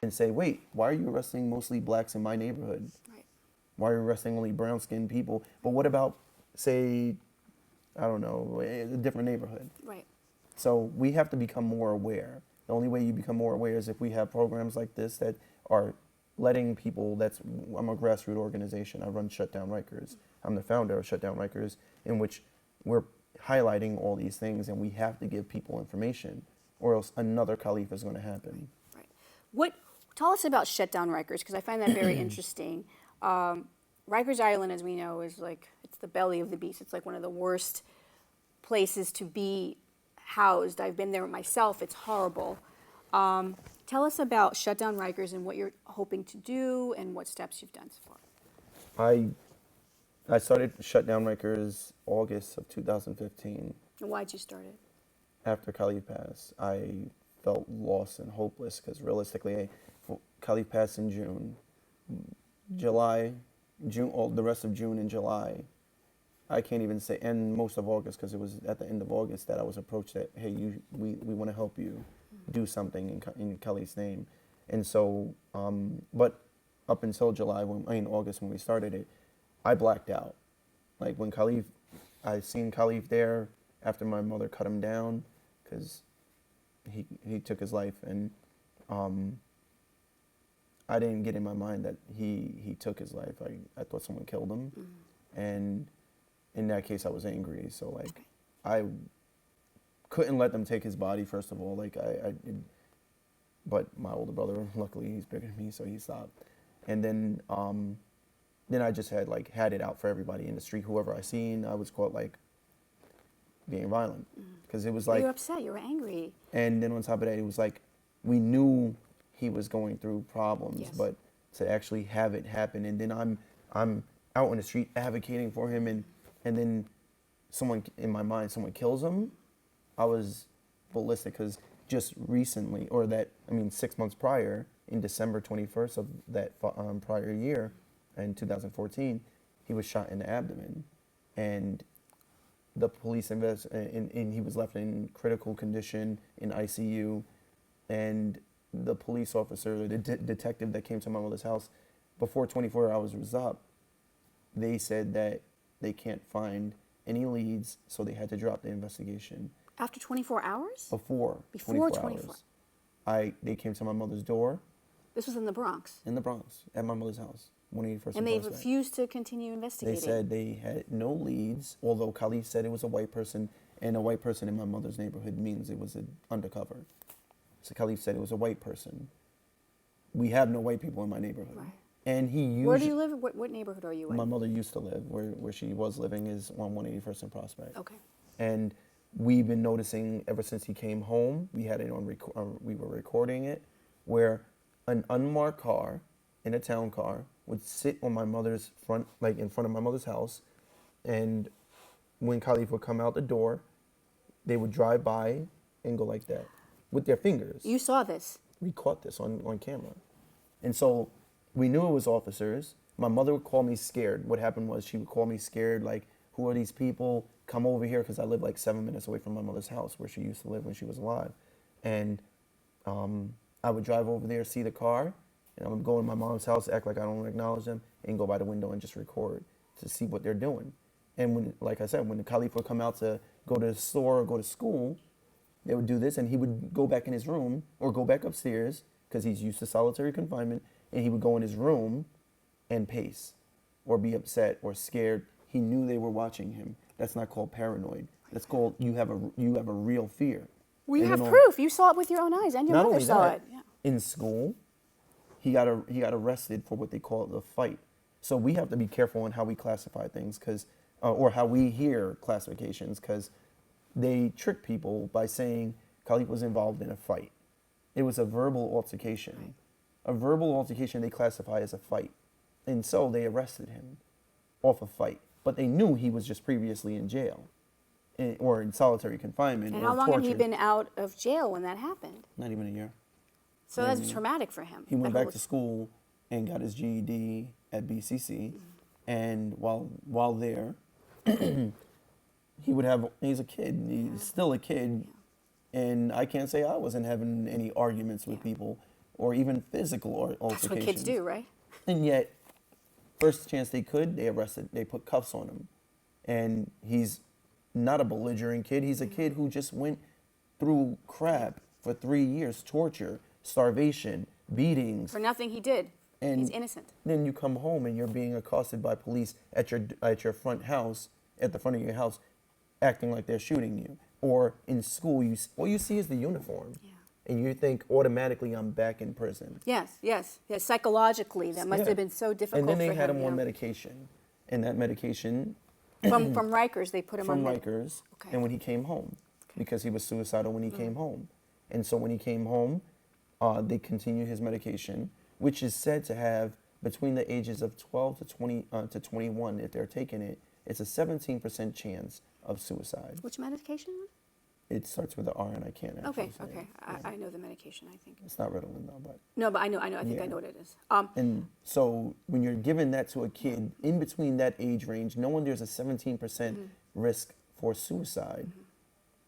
and say, wait, why are you arresting mostly blacks in my neighborhood? Right. Why are you arresting only brown-skinned people? But what about, say, I don't know, a different neighborhood? Right. So we have to become more aware. The only way you become more aware is if we have programs like this that are letting people, I'm a grassroots organization. I run Shutdown Rikers. I'm the founder of Shutdown Rikers, in which we're highlighting all these things, and we have to give people information, or else another Kalief is going to happen. Right. Tell us about Shutdown Rikers, because I find that very interesting. Rikers Island, as we know, is like, it's the belly of the beast. It's like one of the worst places to be housed. I've been there myself. It's horrible. Tell us about Shutdown Rikers and what you're hoping to do and what steps you've done so far. I started Shutdown Rikers August of 2015. And why'd you start it? After Kalief passed, I felt lost and hopeless because realistically, Kalief passed in June. June, the rest of June and July, I can't even say, and most of August, because it was at the end of August that I was approached that, hey, we want to help you do something in Kelly's name. And so, but up until August when we started it, I blacked out. Like when I seen Kalief there after my mother cut him down, because he took his life, and I didn't get in my mind that he took his life. I thought someone killed him, and in that case I was angry. So like I couldn't let them take his body, first of all. Like I did, but my older brother, luckily he's bigger than me, so he stopped. And then I just had it out for everybody in the street. Whoever I seen, I was caught like being violent, because it was like, you were upset, you were angry. and then on top of that, it was like we knew he was going through problems, Yes. but to actually have it happen, and then I'm out on the street advocating for him, and then someone someone kills him, I was ballistic, because just recently, 6 months prior, in December 21st of that prior year, in 2014, he was shot in the abdomen, and the police and he was left in critical condition in ICU, and the police officer, the detective that came to my mother's house, before 24 hours was up, they said that they can't find any leads, so they had to drop the investigation. After 24 hours? Before 24 hours. They came to my mother's door. This was in the Bronx? In the Bronx, at my mother's house, 181st. And they refused to continue investigating? They said they had no leads, although Kalief said it was a white person, and a white person in my mother's neighborhood means it was undercover. So Kalief said it was a white person. We have no white people in my neighborhood. Right. And he used... Where do you live? What neighborhood are you in? My mother used to live. Where she was living is on 181st and Prospect. Okay. And we've been noticing ever since he came home, we had it on we were recording it, where an unmarked car, in a town car, would sit on my mother's front, like in front of my mother's house, and when Kalief would come out the door, they would drive by and go like that with their fingers. You saw this? We caught this on camera. And so we knew it was officers. My mother would call me scared. What happened was she would call me scared, like, who are these people? Come over here, because I live like 7 minutes away from my mother's house where she used to live when she was alive. And I would drive over there, see the car, and I would go in my mom's house, act like I don't acknowledge them, and go by the window and just record to see what they're doing. And when, like I said, when the Kalief would come out to go to the store or go to school, they would do this, and he would go back in his room or go back upstairs, because he's used to solitary confinement, and he would go in his room and pace or be upset or scared. He knew they were watching him. That's not called paranoid. That's called you have a real fear. We have proof. You saw it with your own eyes, and your Not mother only saw that, it. Yeah. in school, he got arrested for what they call the fight. So we have to be careful on how we classify things, or how we hear classifications, because they trick people by saying Kalief was involved in a fight. It was a verbal altercation. Right. A verbal altercation they classify as a fight. And so they arrested him off a fight. But they knew he was just previously in jail or in solitary confinement. And or how long tortured. had he been out of jail when that happened? Not even a year. So that's traumatic for him. He went back to school and got his GED at BCC. And while there, he's a kid. He's still a kid. And I can't say I wasn't having any arguments with people. or even physical That's altercations. what kids do, right? And yet, first chance they could, they put cuffs on him. And he's not a belligerent kid. He's a kid who just went through crap for 3 years, torture, starvation, beatings. For nothing he did. And He's innocent. then you come home and you're being accosted by police at your front house, at the front of your house, acting like they're shooting you. Or in school, all you see is the uniform. Yeah. And you think automatically I'm back in prison. Yes. Psychologically, that must have been so difficult And then they for had him. him on medication. And that medication From Rikers, they put him from on Rikers, Okay. and when he came home, Okay. because he was suicidal when he came home. And so when he came home, they continued his medication, which is said to have, between the ages of 12 to 21, if they're taking it, it's a 17% chance of suicide. Which medication? It starts with an R, and I can't actually say Okay. it. I know the medication, I think. It's not Ritalin, though, but... No, but I know. I think Yeah. I know what it is. And so when you're giving that to a kid in between that age range, knowing there's a 17% risk for suicide,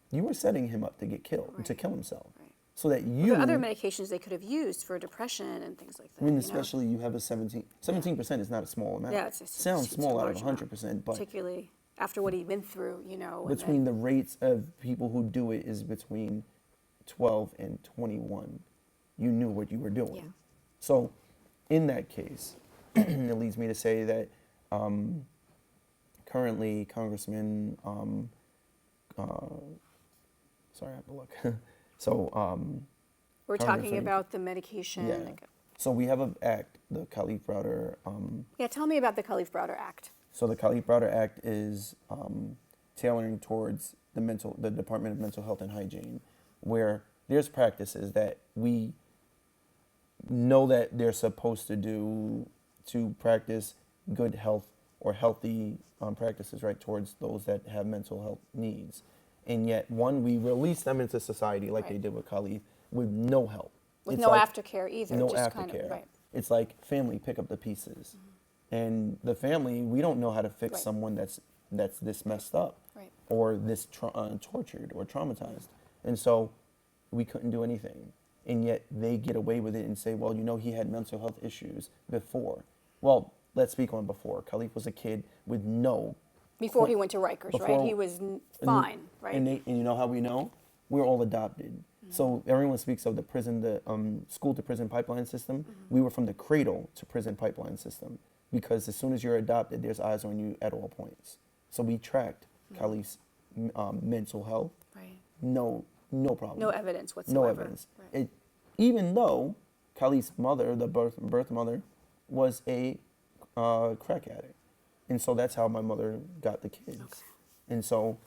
you were setting him up to get killed, to Right. kill himself. Right. So that There you, are other medications they could have used for depression and things like that. I mean, you know? especially you have a 17% is not a small amount. Yeah, it's Sounds it's a small out of large amount, 100%, but particularly after what he'd been through, you know. and between then- the rates of people who do it is between 12 and 21. You knew what you were doing. Yeah. So in that case, it leads me to say that currently Congressman, sorry, I have to look. So we're Congress, talking about the medication. yeah. So we have an act, the Kalief-Browder. Yeah, tell me about the Kalief-Browder Act. So the Kalief-Browder Act is tailoring towards the Department of Mental Health and Hygiene, where there's practices that we know that they're supposed to do to practice good health or healthy practices, right, towards those that have mental health needs. And yet, we release them into society like they Right. did with Kalief with no help. With It's no like- aftercare either. no just aftercare. Kind of, right. It's like family pick up the pieces, and the family, we don't know how to fix Right. someone that's this messed up, Right. or this tortured or traumatized, and so we couldn't do anything, and yet they get away with it and say, well, he had mental health issues before. Well, let's speak on before. Kalief was a kid with no. Before he went to Rikers, right? Before- He was fine, right? And you know how we know? We're all adopted. So everyone speaks of the school to prison pipeline system. We were from the cradle to prison pipeline system, because as soon as you're adopted, there's eyes on you at all points. So we tracked Kalief's mental health. Right. No problem. No evidence whatsoever. No evidence. Right. Even though Kalief's mother, the birth mother, was a crack addict. And so that's how my mother got the kids. Okay. And so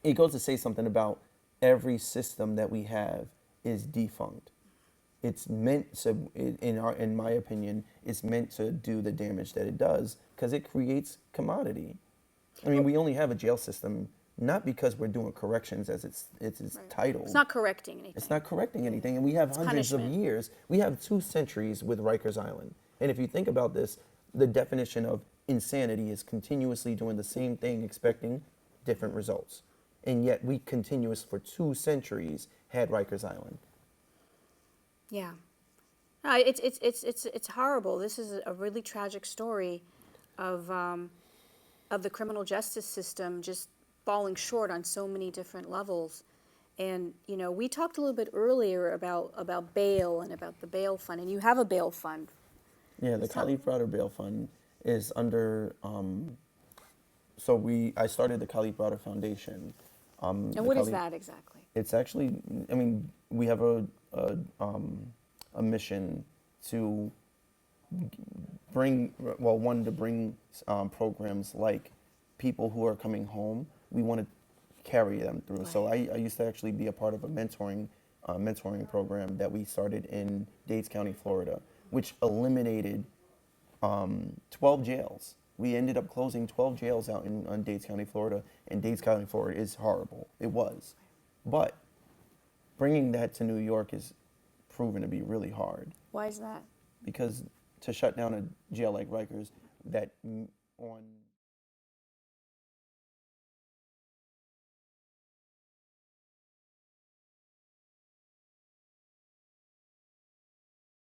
it goes to say something about every system that we have is defunct. It's meant to, in my opinion, it's meant to do the damage that it does, because it creates commodity. I mean, we only have a jail system not because we're doing corrections as it's Right. title. It's not correcting anything. It's not correcting anything, and we have hundreds of punishment. years. We have 2 centuries with Rikers Island, and if you think about this, the definition of insanity is continuously doing the same thing, expecting different results, and yet we continuous for 2 centuries had Rikers Island. Yeah. No, it's horrible. This is a really tragic story of the criminal justice system just falling short on so many different levels. And we talked a little bit earlier about bail and about the bail fund, and you have a bail fund. Yeah, the Kalief-Browder Bail Fund is under. I started the Kalief-Browder Foundation. And what is that exactly? It's actually, we have a mission to bring programs like people who are coming home. We want to carry them through. Right. So I used to actually be a part of a mentoring program that we started in Dades County, Florida, which eliminated 12 jails. We ended up closing 12 jails out in Dades County, Florida, and Dades County, Florida is horrible. It was. But bringing that to New York is proven to be really hard, Why is that? because to shut down a jail like Rikers, that on